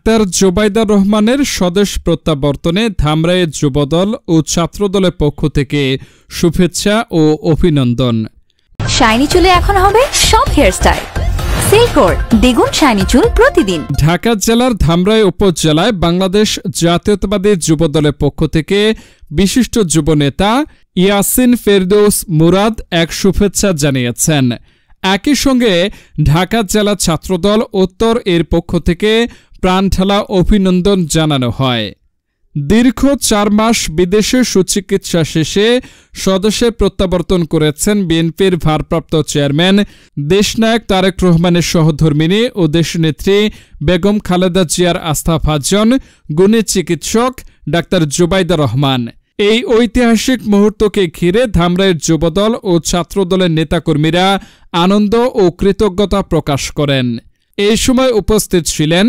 Doctor Zubaida রহমানের স্বদেশ প্রত্যাবর্তনে ধামরাইয়ের যুবদল ও ছাত্রদলের পক্ষ থেকে শুভেচ্ছা ও অভিনন্দন। শাইনি চুলে এখন হবে সব হেয়ারস্টাইল। সিল্কোর দ্বিগুণ শাইনি চুল প্রতিদিন। ঢাকা জেলার ধামরাই উপজেলায় বাংলাদেশ জাতীয়তাবাদী যুবদলের পক্ষ থেকে বিশিষ্ট যুবনেতা ইয়াসিন ফেরদৌস মুরাদ এক শুভেচ্ছা জানিয়েছেন। একই সঙ্গে ঢাকা জেলা ছাত্রদল উত্তর এর পক্ষ থেকে প্রাণঢালা অভিনন্দন জানানো হয়। দীর্ঘ 4 মাস বিদেশে সুচিকিৎসা শেষে স্বদেশে প্রত্যাবর্তন করেছেন বিএনপির ভারপ্রাপ্ত চেয়ারম্যান দেশনায়ক তারেক রহমানের সহধর্মিণী ও দেশনেত্রী বেগম খালেদা জিয়ার আস্থাভাজন গুণী চিকিৎসক ডাক্তার জুবাইদা রহমান। এই ঐতিহাসিক মুহূর্তকে ঘিরে ধামরাইয়ের যুবদল ও ছাত্রদলের নেতাকর্মীরা আনন্দ ও কৃতজ্ঞতা প্রকাশ করেন। এই সময় উপস্থিত ছিলেন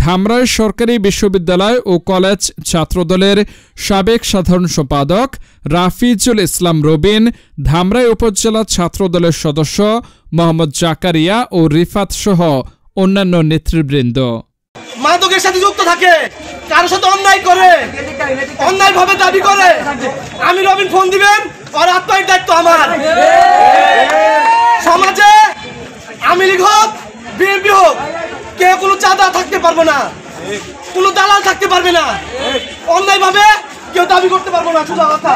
ধামরাই সরকারি বিশ্ববিদ্যালয় ও কলেজ ছাত্রদলের সাবেক সাধারণ সম্পাদক রাফিজুল ইসলাম রবিন, ধামরাই উপজেলা ছাত্রদলের সদস্য মোহাম্মদ জাকারিয়া ও রিফাত সহ অন্যান্য নেতৃবৃন্দ। মাদকের সাথে যুক্ত থাকে, কারোর সাথে অন্যায় করে, অন্যায়ভাবে দাবি করে, আমি রবিন ফোন দিবেন, আর আত্মার দায়িত্ব আমার। সমাজে আওয়ামী লীগ হোক বিএনপি হোক, কেউ কোনো চাঁদা থাকতে পারবে না, কোনো দালাল থাকতে পারবে না, অন্যায়ভাবে কেউ দাবি করতে পারবো না। শুধু কথা।